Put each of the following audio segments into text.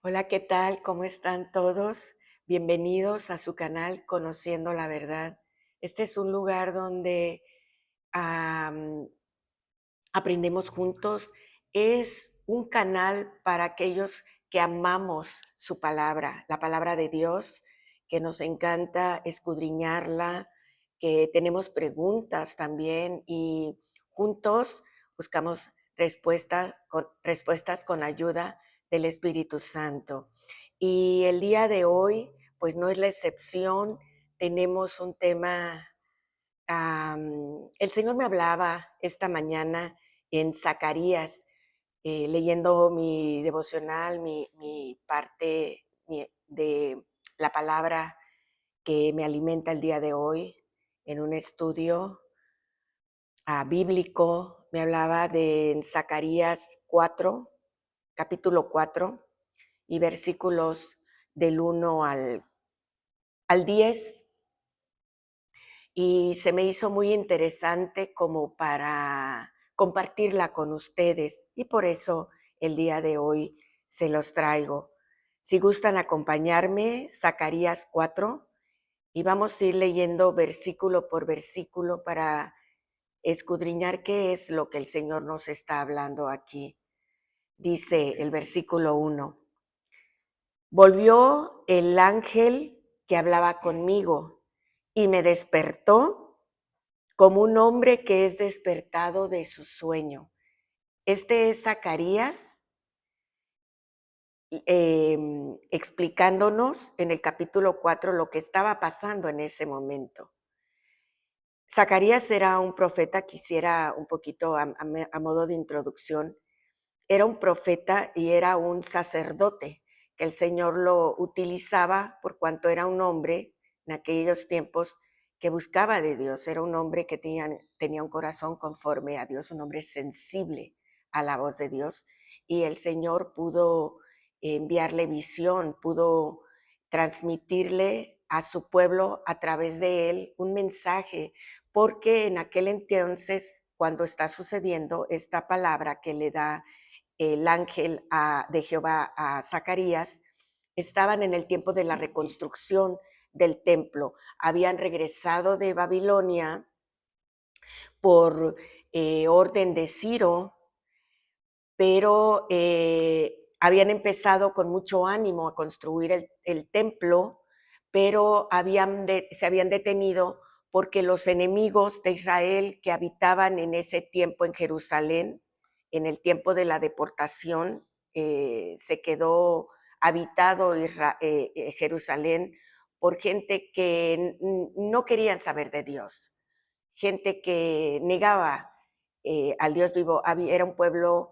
Hola, ¿qué tal? ¿Cómo están todos? Bienvenidos a su canal Conociendo la Verdad. Este es un lugar donde am, aprendemos juntos. Es un canal para aquellos que amamos su palabra, la palabra de Dios, que nos encanta escudriñarla, que tenemos preguntas también y juntos buscamos respuestas con ayuda del Espíritu Santo. Y el día de hoy, pues no es la excepción. Tenemos un tema. El Señor me hablaba esta mañana en Zacarías, leyendo mi devocional, mi parte de la palabra que me alimenta el día de hoy, en un estudio bíblico. Me hablaba de en Zacarías 4, capítulo 4, y versículos del 1 al 10. Y se me hizo muy interesante como para compartirla con ustedes y por eso el día de hoy se los traigo. Si gustan acompañarme, Zacarías 4, y vamos a ir leyendo versículo por versículo para escudriñar qué es lo que el Señor nos está hablando aquí. Dice el versículo 1: Volvió el ángel que hablaba conmigo y me despertó como un hombre que es despertado de su sueño. Este es Zacarías explicándonos en el capítulo 4 lo que estaba pasando en ese momento. Zacarías era un profeta, quisiera un poquito a modo de introducción, era un profeta y era un sacerdote, que el Señor lo utilizaba por cuanto era un hombre en aquellos tiempos que buscaba de Dios, era un hombre que tenía un corazón conforme a Dios, un hombre sensible a la voz de Dios, y el Señor pudo enviarle visión, pudo transmitirle a su pueblo a través de él un mensaje, porque en aquel entonces, cuando está sucediendo esta palabra que le da el ángel de Jehová a Zacarías, estaban en el tiempo de la reconstrucción del templo. Habían regresado de Babilonia por orden de Ciro, pero habían empezado con mucho ánimo a construir el templo, pero se habían detenido porque los enemigos de Israel que habitaban en ese tiempo en Jerusalén, en el tiempo de la deportación, se quedó habitado Jerusalén por gente que no querían saber de Dios, gente que negaba al Dios vivo. Era un pueblo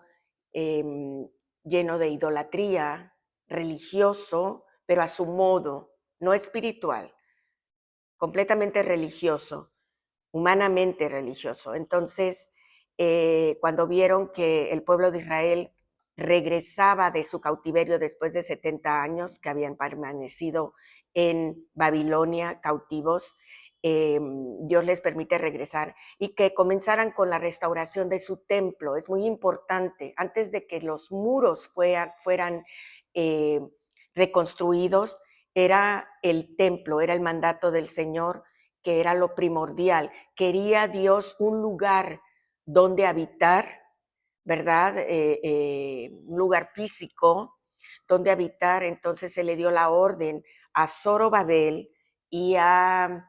lleno de idolatría, religioso, pero a su modo, no espiritual, completamente religioso, humanamente religioso. Entonces, cuando vieron que el pueblo de Israel regresaba de su cautiverio después de 70 años que habían permanecido en Babilonia cautivos, Dios les permite regresar y que comenzaran con la restauración de su templo. Es muy importante, antes de que los muros fueran eh, reconstruidos, era el templo, era el mandato del Señor, que era lo primordial. Quería Dios un lugar donde habitar, ¿verdad? Un lugar físico donde habitar. Entonces se le dio la orden a Zorobabel y a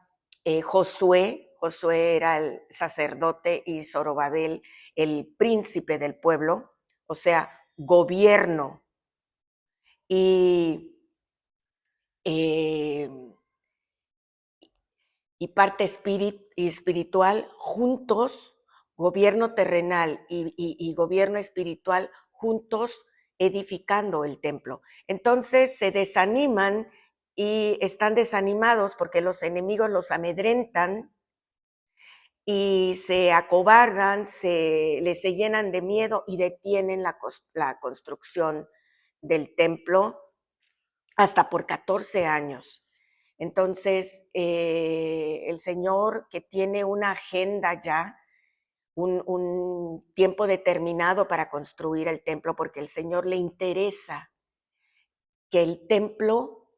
Josué. Josué era el sacerdote y Zorobabel el príncipe del pueblo, o sea, gobierno. Y eh, y parte espiritual juntos, gobierno terrenal y gobierno espiritual juntos edificando el templo. Entonces se desaniman y están desanimados porque los enemigos los amedrentan y se acobardan, se llenan de miedo y detienen la construcción del templo hasta por 14 años. Entonces, el Señor, que tiene una agenda ya, un tiempo determinado para construir el templo, porque el Señor le interesa que el templo,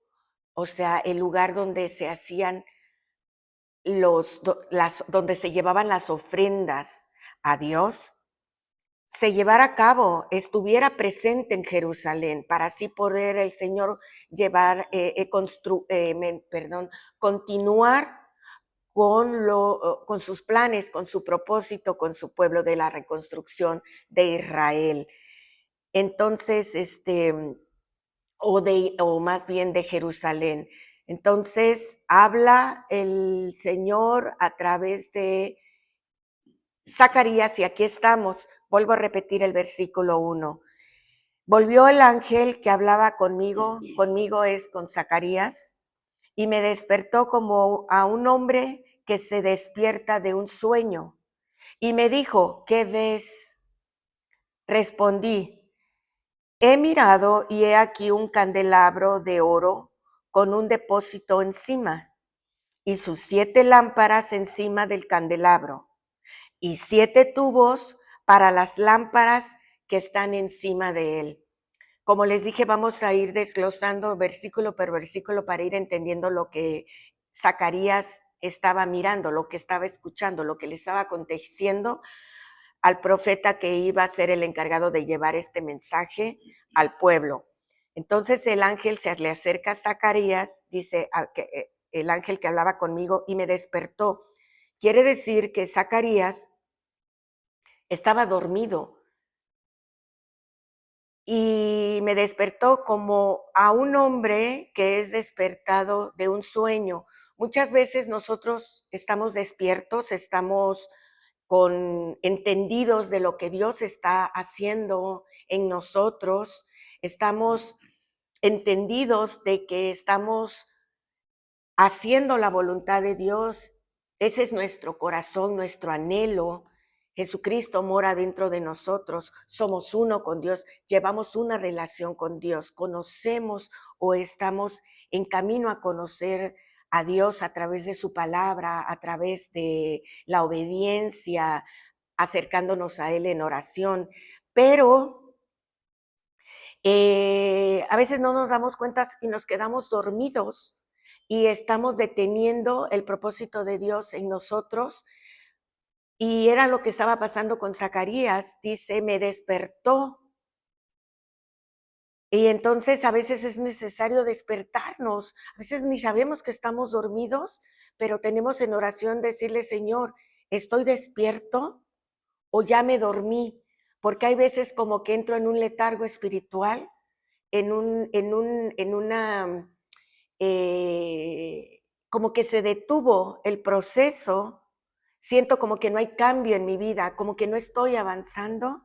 o sea, el lugar donde se hacían donde se llevaban las ofrendas a Dios, se llevara a cabo, estuviera presente en Jerusalén, para así poder el Señor llevar, continuar con sus planes, con su propósito, con su pueblo de la reconstrucción de Israel. Entonces, o más bien de Jerusalén. Entonces, habla el Señor a través de Zacarías, y aquí estamos. Vuelvo a repetir el versículo 1. Volvió el ángel que hablaba conmigo es con Zacarías, y me despertó como a un hombre que se despierta de un sueño. Y me dijo, ¿qué ves? Respondí, he mirado y he aquí un candelabro de oro con un depósito encima, y sus 7 lámparas encima del candelabro, y 7 tubos para las lámparas que están encima de él. Como les dije, vamos a ir desglosando versículo por versículo para ir entendiendo lo que Zacarías estaba mirando, lo que estaba escuchando, lo que le estaba aconteciendo al profeta que iba a ser el encargado de llevar este mensaje al pueblo. Entonces el ángel se le acerca a Zacarías, dice el ángel que hablaba conmigo, y me despertó. Quiere decir que Zacarías estaba dormido y me despertó como a un hombre que es despertado de un sueño. Muchas veces nosotros estamos despiertos, estamos entendidos de lo que Dios está haciendo en nosotros, estamos entendidos de que estamos haciendo la voluntad de Dios. Ese es nuestro corazón, nuestro anhelo. Jesucristo mora dentro de nosotros, somos uno con Dios, llevamos una relación con Dios, conocemos o estamos en camino a conocer a Dios a través de su palabra, a través de la obediencia, acercándonos a Él en oración. Pero a veces no nos damos cuenta y nos quedamos dormidos y estamos deteniendo el propósito de Dios en nosotros. Y era lo que estaba pasando con Zacarías. Dice, me despertó. Y entonces a veces es necesario despertarnos. A veces ni sabemos que estamos dormidos, pero tenemos en oración decirle, Señor, ¿estoy despierto o ya me dormí? Porque hay veces como que entro en un letargo espiritual, en una como que se detuvo el proceso, siento como que no hay cambio en mi vida, como que no estoy avanzando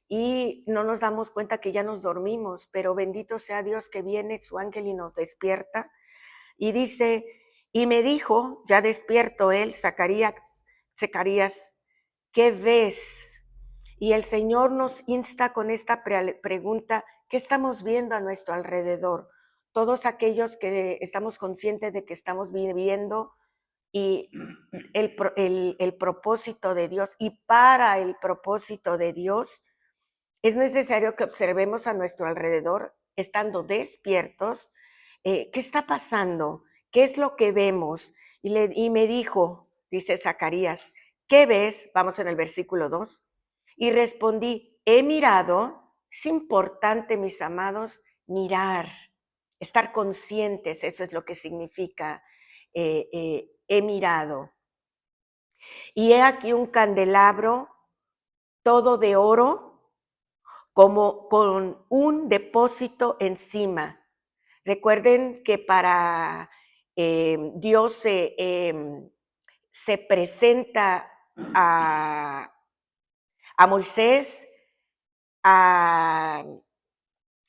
y no nos damos cuenta que ya nos dormimos, pero bendito sea Dios que viene su ángel y nos despierta. Y dice, y me dijo, ya despierto él, Zacarías, ¿qué ves? Y el Señor nos insta con esta pregunta, ¿qué estamos viendo a nuestro alrededor? Todos aquellos que estamos conscientes de que estamos viviendo y el propósito de Dios, y para el propósito de Dios es necesario que observemos a nuestro alrededor, estando despiertos, ¿qué está pasando? ¿Qué es lo que vemos? Y me dijo, dice Zacarías, ¿qué ves? Vamos en el versículo 2. Y respondí, he mirado, es importante, mis amados, mirar, estar conscientes, eso es lo que significa he mirado. Y he aquí un candelabro todo de oro, como con un depósito encima. Recuerden que para Dios se presenta a Moisés, a,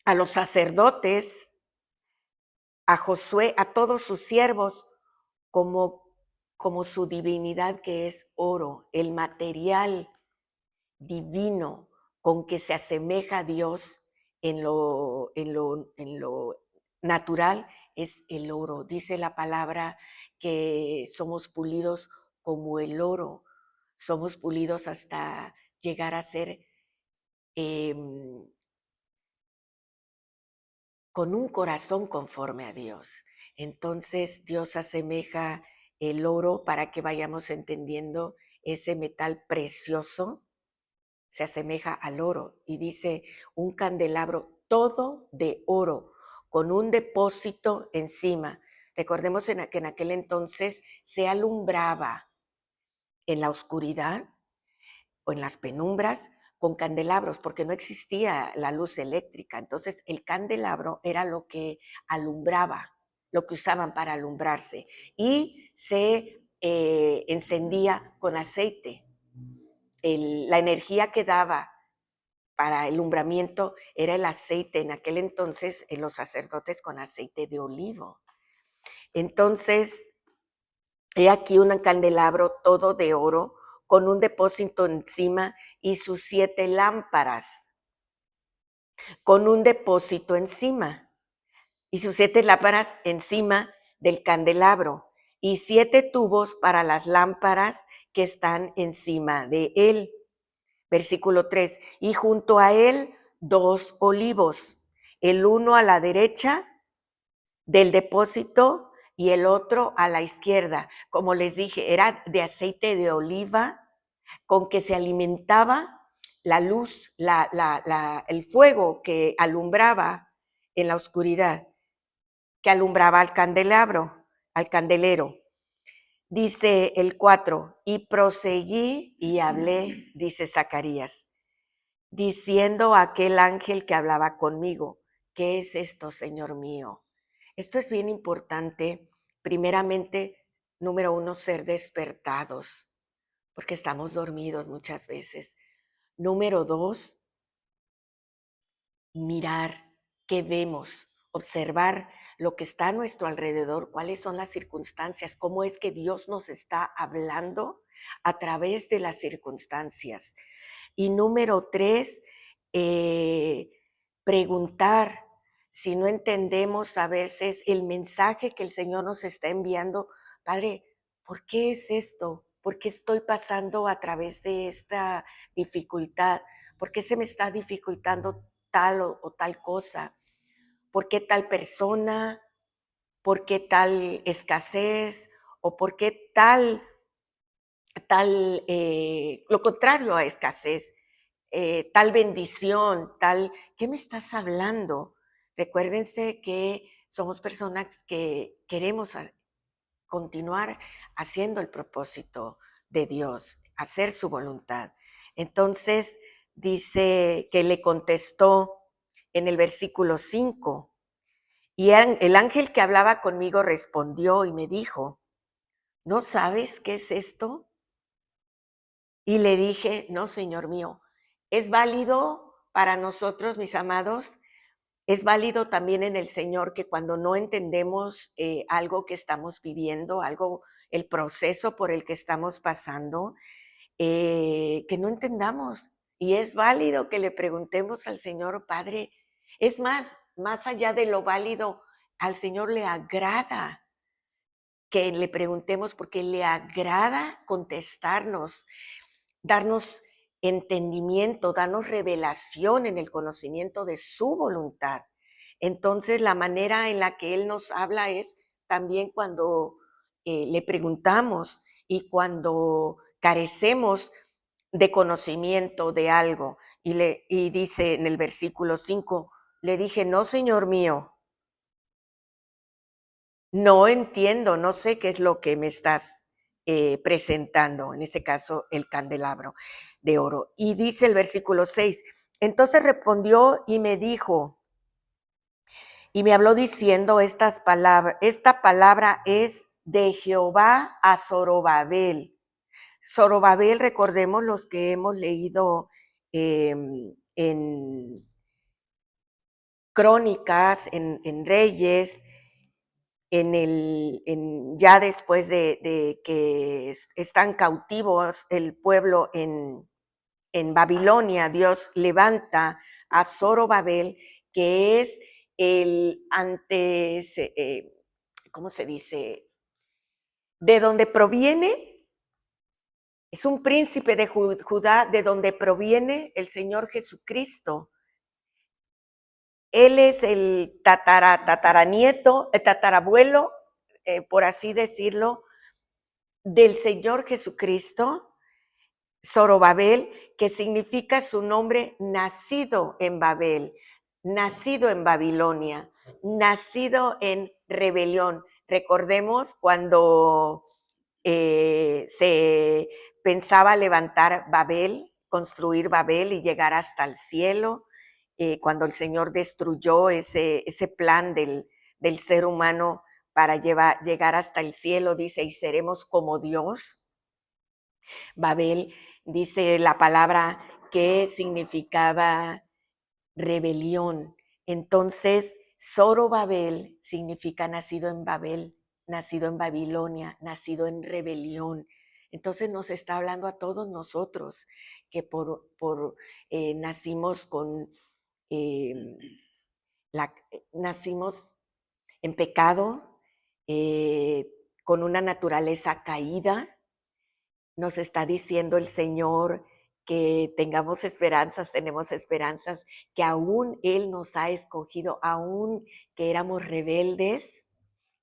a los sacerdotes, a Josué, a todos sus siervos, como su divinidad, que es oro, el material divino con que se asemeja a Dios en lo natural es el oro. Dice la palabra que somos pulidos como el oro, somos pulidos hasta llegar a ser con un corazón conforme a Dios. Entonces Dios asemeja el oro para que vayamos entendiendo ese metal precioso, se asemeja al oro y dice un candelabro todo de oro con un depósito encima. Recordemos que en aquel entonces se alumbraba en la oscuridad o en las penumbras con candelabros, porque no existía la luz eléctrica. Entonces el candelabro era lo que alumbraba, lo que usaban para alumbrarse, y se encendía con aceite. La energía que daba para el alumbramiento era el aceite, en aquel entonces los sacerdotes con aceite de olivo. Entonces, he aquí un candelabro todo de oro con un depósito encima y sus 7 lámparas con un depósito encima y sus 7 lámparas encima del candelabro y 7 tubos para las lámparas que están encima de él. Versículo 3, y junto a él 2 olivos, el uno a la derecha del depósito y el otro a la izquierda. Como les dije, era de aceite de oliva con que se alimentaba la luz, el fuego que alumbraba en la oscuridad, que alumbraba al candelabro, al candelero. Dice el 4, y proseguí y hablé, dice Zacarías, diciendo a aquel ángel que hablaba conmigo, ¿qué es esto, Señor mío? Esto es bien importante. Primeramente, número 1, ser despertados, porque estamos dormidos muchas veces. Número 2, mirar qué vemos, observar lo que está a nuestro alrededor, cuáles son las circunstancias, cómo es que Dios nos está hablando a través de las circunstancias. Y número 3, preguntar si no entendemos a veces el mensaje que el Señor nos está enviando. Padre, ¿por qué es esto? ¿Por qué estoy pasando a través de esta dificultad? ¿Por qué se me está dificultando tal o tal cosa? ¿Por qué tal persona? ¿Por qué tal escasez? ¿O por qué tal lo contrario a escasez? Tal bendición, tal, ¿qué me estás hablando? Recuérdense que somos personas que queremos continuar haciendo el propósito de Dios, hacer su voluntad. Entonces dice que le contestó en el versículo 5, y el ángel que hablaba conmigo respondió y me dijo, ¿no sabes qué es esto? Y le dije, no, Señor mío, es válido para nosotros, mis amados, es válido también en el Señor que cuando no entendemos algo que estamos viviendo, algo, el proceso por el que estamos pasando, que no entendamos. Y es válido que le preguntemos al Señor, Padre, es más allá de lo válido, al Señor le agrada que le preguntemos porque le agrada contestarnos, darnos entendimiento, darnos revelación en el conocimiento de su voluntad. Entonces, la manera en la que Él nos habla es también cuando le preguntamos y cuando carecemos de conocimiento de algo. Y dice en el versículo 5, le dije, no, Señor mío, no entiendo, no sé qué es lo que me estás presentando, en este caso el candelabro de oro. Y dice el versículo 6, entonces respondió y me dijo, y me habló diciendo estas palabras, esta palabra es de Jehová a Zorobabel. Zorobabel, recordemos los que hemos leído en Crónicas, en Reyes, ya después de que están cautivos el pueblo en Babilonia, Dios levanta a Zorobabel, que es el antes, ¿cómo se dice? De donde proviene, es un príncipe de Judá, de donde proviene el Señor Jesucristo. Él es el tataranieto, el tatarabuelo, por así decirlo, del Señor Jesucristo, Zorobabel, que significa su nombre nacido en Babel, nacido en Babilonia, nacido en rebelión. Recordemos cuando se pensaba levantar Babel, construir Babel y llegar hasta el cielo, cuando el Señor destruyó ese plan del ser humano para llegar hasta el cielo, dice, y seremos como Dios. Babel, dice la palabra que significaba rebelión. Entonces, Zorobabel significa nacido en Babel, nacido en Babilonia, nacido en rebelión. Entonces nos está hablando a todos nosotros que nacimos con nacimos en pecado, con una naturaleza caída. Nos está diciendo el Señor que tengamos esperanzas, tenemos esperanzas, que aún Él nos ha escogido, aún que éramos rebeldes,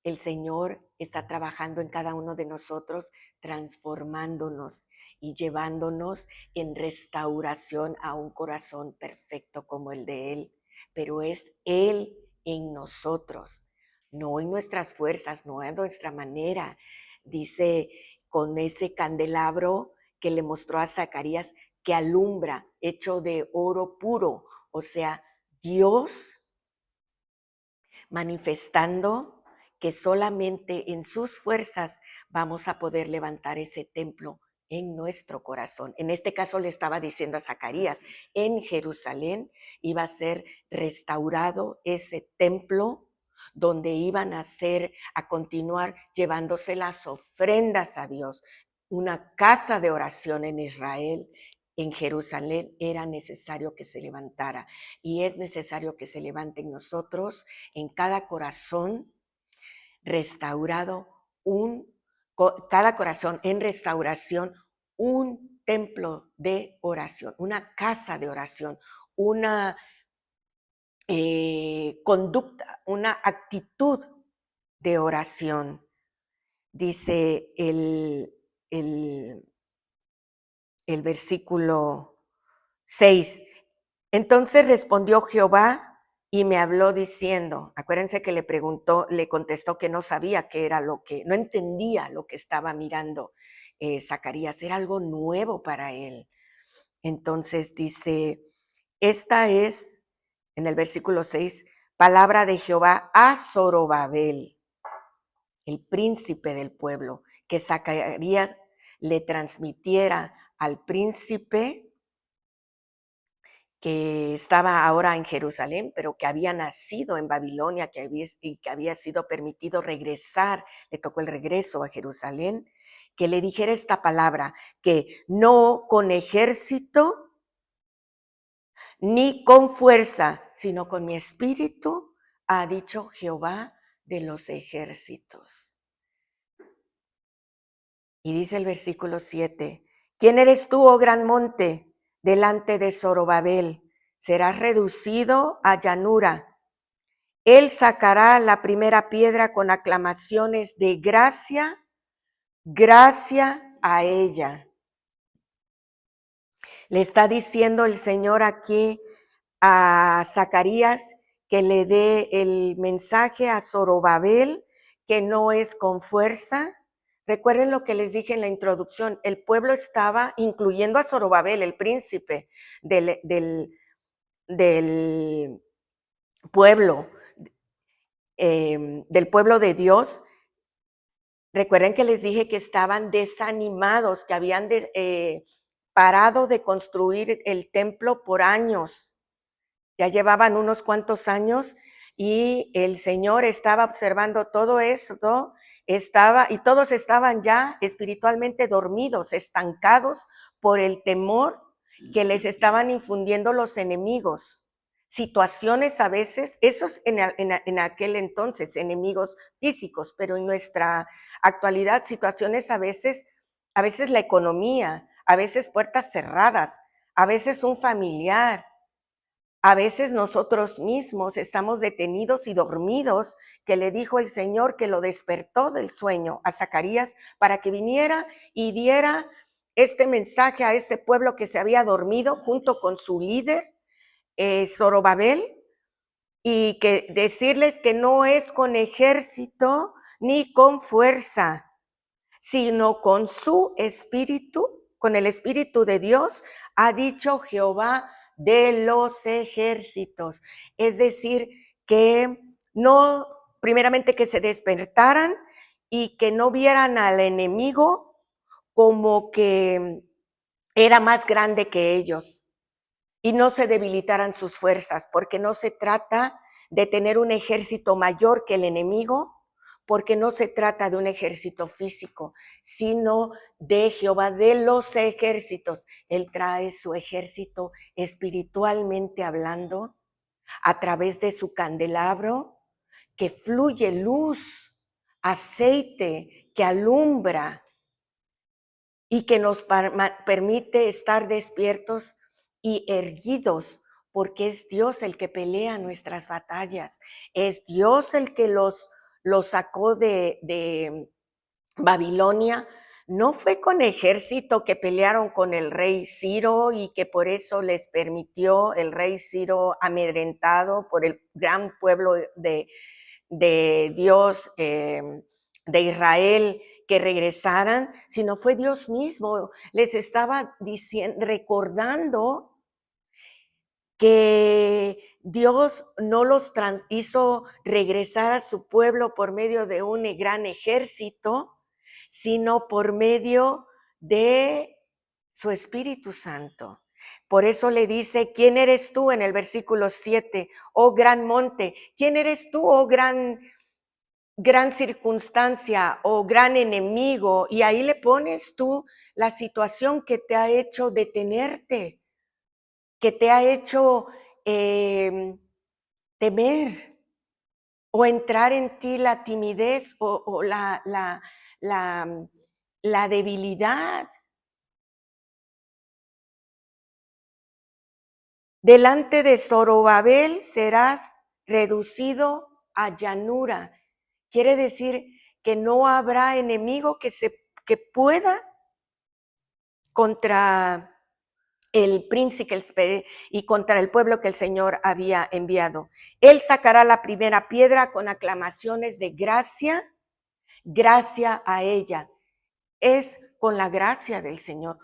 el Señor está trabajando en cada uno de nosotros, transformándonos y llevándonos en restauración a un corazón perfecto como el de Él. Pero es Él en nosotros, no en nuestras fuerzas, no en nuestra manera. Dice, con ese candelabro que le mostró a Zacarías, que alumbra, hecho de oro puro, o sea, Dios manifestando que solamente en sus fuerzas vamos a poder levantar ese templo en nuestro corazón. En este caso le estaba diciendo a Zacarías, en Jerusalén iba a ser restaurado ese templo donde iban a continuar llevándose las ofrendas a Dios, una casa de oración en Israel. En Jerusalén era necesario que se levantara y es necesario que se levante en nosotros, en cada corazón restaurado, cada corazón en restauración, un templo de oración, una casa de oración, una conducta, una actitud de oración. Dice el versículo 6. Entonces respondió Jehová y me habló diciendo, acuérdense que le contestó que no sabía qué era no entendía lo que estaba mirando Zacarías, era algo nuevo para él. Entonces dice, esta es, en el versículo 6, palabra de Jehová a Zorobabel, el príncipe del pueblo, que Zacarías le transmitiera al príncipe que estaba ahora en Jerusalén, pero que había nacido en Babilonia y que había sido permitido regresar, le tocó el regreso a Jerusalén, que le dijera esta palabra, que no con ejército ni con fuerza, sino con mi espíritu, ha dicho Jehová de los ejércitos. Y dice el versículo 7, ¿quién eres tú, oh gran monte, delante de Zorobabel? Serás reducido a llanura. Él sacará la primera piedra con aclamaciones de gracia, gracia a ella. Le está diciendo el Señor aquí a Zacarías que le dé el mensaje a Zorobabel, que no es con fuerza. Recuerden lo que les dije en la introducción, el pueblo estaba, incluyendo a Zorobabel, el príncipe del pueblo, del pueblo de Dios. Recuerden que les dije que estaban desanimados, que habían parado de construir el templo por años. Ya llevaban unos cuantos años y el Señor estaba observando todo eso, ¿no? Y todos estaban ya espiritualmente dormidos, estancados por el temor que les estaban infundiendo los enemigos. Situaciones a veces, esos en aquel entonces, enemigos físicos, pero en nuestra actualidad, situaciones a veces la economía, a veces puertas cerradas, a veces un familiar, A veces nosotros mismos estamos detenidos y dormidos, que le dijo el Señor que lo despertó del sueño a Zacarías para que viniera y diera este mensaje a ese pueblo que se había dormido junto con su líder, Zorobabel, y que decirles que no es con ejército ni con fuerza, sino con su espíritu, con el espíritu de Dios, ha dicho Jehová de los ejércitos. Es decir, que no, primeramente que se despertaran y que no vieran al enemigo como que era más grande que ellos y no se debilitaran sus fuerzas, porque no se trata de tener un ejército mayor que el enemigo, porque no se trata de un ejército físico, sino de Jehová de los ejércitos. Él trae su ejército espiritualmente hablando a través de su candelabro, que fluye luz, aceite, que alumbra y que nos permite estar despiertos y erguidos, porque es Dios el que pelea nuestras batallas, es Dios el que los sacó de Babilonia. No fue con ejército que pelearon con el rey Ciro y que por eso les permitió el rey Ciro, amedrentado por el gran pueblo de Dios, de Israel, que regresaran, sino fue Dios mismo. Les estaba diciendo, recordando que Dios no los hizo regresar a su pueblo por medio de un gran ejército, sino por medio de su Espíritu Santo. Por eso le dice, ¿quién eres tú? En el versículo 7, oh gran monte, ¿quién eres tú, oh gran circunstancia o gran enemigo? Y ahí le pones tú la situación que te ha hecho detenerte, que te ha hecho temer o entrar en ti la timidez o la debilidad. Delante de Zorobabel serás reducido a llanura. Quiere decir que no habrá enemigo que pueda contra el príncipe y contra el pueblo que el Señor había enviado. Él sacará la primera piedra con aclamaciones de gracia, gracia a ella. Es con la gracia del Señor.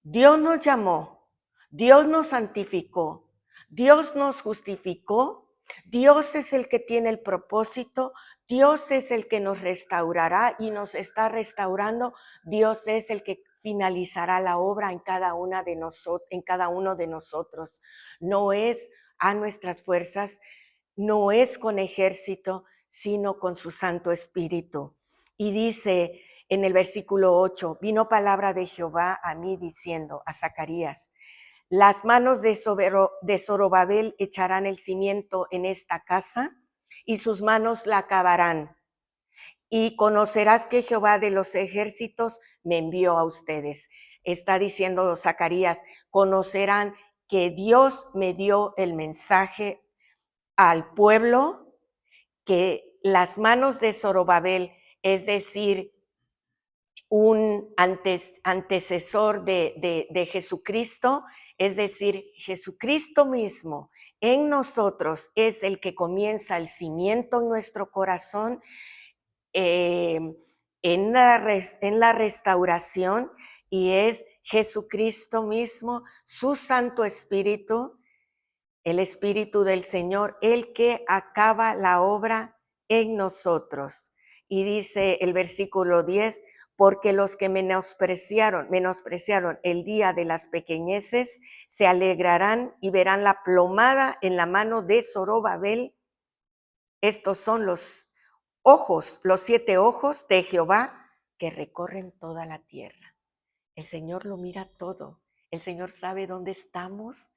Dios nos llamó, Dios nos santificó, Dios nos justificó, Dios es el que tiene el propósito, Dios es el que nos restaurará y nos está restaurando, Dios es el que finalizará la obra en cada una de nosotros, en cada uno de nosotros. No es a nuestras fuerzas, no es con ejército, sino con su Santo Espíritu. Y dice en el versículo 8, vino palabra de Jehová a mí diciendo a Zacarías, las manos de Zorobabel echarán el cimiento en esta casa y sus manos la acabarán. Y conocerás que Jehová de los ejércitos me envió a ustedes. Está diciendo Zacarías, conocerán que Dios me dio el mensaje al pueblo, que las manos de Zorobabel, es decir, un antecesor de Jesucristo, es decir, Jesucristo mismo en nosotros es el que comienza el cimiento en nuestro corazón, eh, en la restauración, y es Jesucristo mismo, su Santo Espíritu, el Espíritu del Señor, el que acaba la obra en nosotros. Y dice el versículo 10, porque los que menospreciaron el día de las pequeñeces, se alegrarán y verán la plomada en la mano de Zorobabel. Estos son los ojos, los 7 ojos de Jehová que recorren toda la tierra. El Señor lo mira todo. El Señor sabe dónde estamos,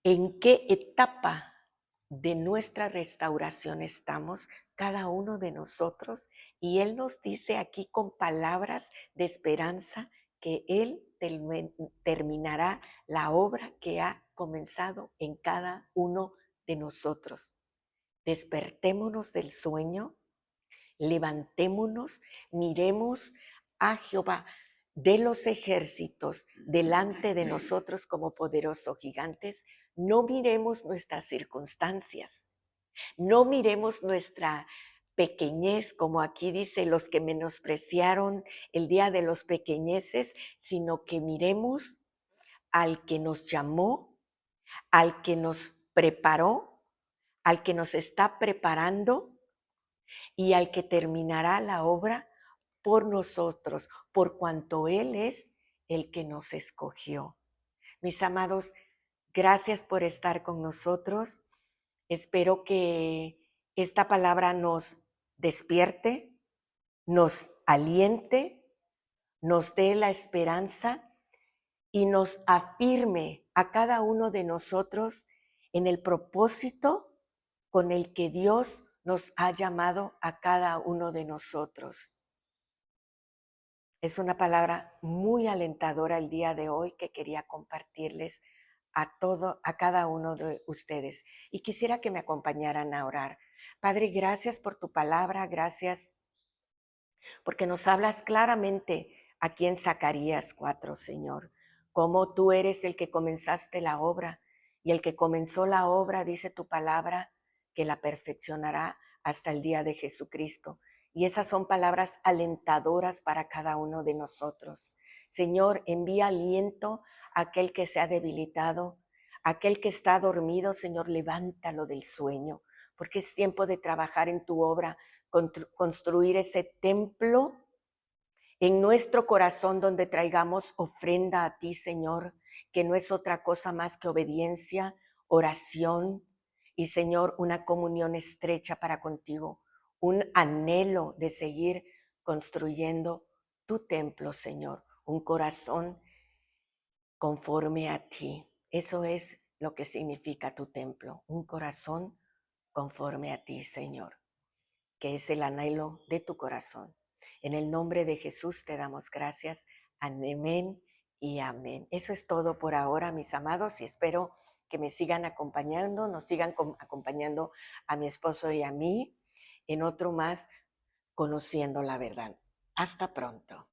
en qué etapa de nuestra restauración estamos cada uno de nosotros, y Él nos dice aquí con palabras de esperanza que Él terminará la obra que ha comenzado en cada uno de nosotros. Despertémonos del sueño, levantémonos, miremos a Jehová de los ejércitos delante de nosotros como poderosos gigantes. No miremos nuestras circunstancias, no miremos nuestra pequeñez, como aquí dice, los que menospreciaron el día de los pequeñeces, sino que miremos al que nos llamó, al que nos preparó, al que nos está preparando y al que terminará la obra por nosotros, por cuanto Él es el que nos escogió. Mis amados, gracias por estar con nosotros. Espero que esta palabra nos despierte, nos aliente, nos dé la esperanza y nos afirme a cada uno de nosotros en el propósito con el que Dios nos ha llamado a cada uno de nosotros. Es una palabra muy alentadora el día de hoy que quería compartirles a cada uno de ustedes. Y quisiera que me acompañaran a orar. Padre, gracias por tu palabra, gracias porque nos hablas claramente aquí en Zacarías 4, Señor, cómo tú eres el que comenzaste la obra y el que comenzó la obra, dice tu palabra, que la perfeccionará hasta el día de Jesucristo. Y esas son palabras alentadoras para cada uno de nosotros. Señor, envía aliento a aquel que se ha debilitado, aquel que está dormido, Señor, levántalo del sueño, porque es tiempo de trabajar en tu obra, construir ese templo en nuestro corazón donde traigamos ofrenda a ti, Señor, que no es otra cosa más que obediencia, oración y, Señor, una comunión estrecha para contigo, un anhelo de seguir construyendo tu templo, Señor, un corazón conforme a ti. Eso es lo que significa tu templo, un corazón conforme a ti, Señor, que es el anhelo de tu corazón. En el nombre de Jesús te damos gracias. Amén y amén. Eso es todo por ahora, mis amados, y espero que me sigan acompañando, nos sigan acompañando a mi esposo y a mí en otro más, conociendo la verdad. Hasta pronto.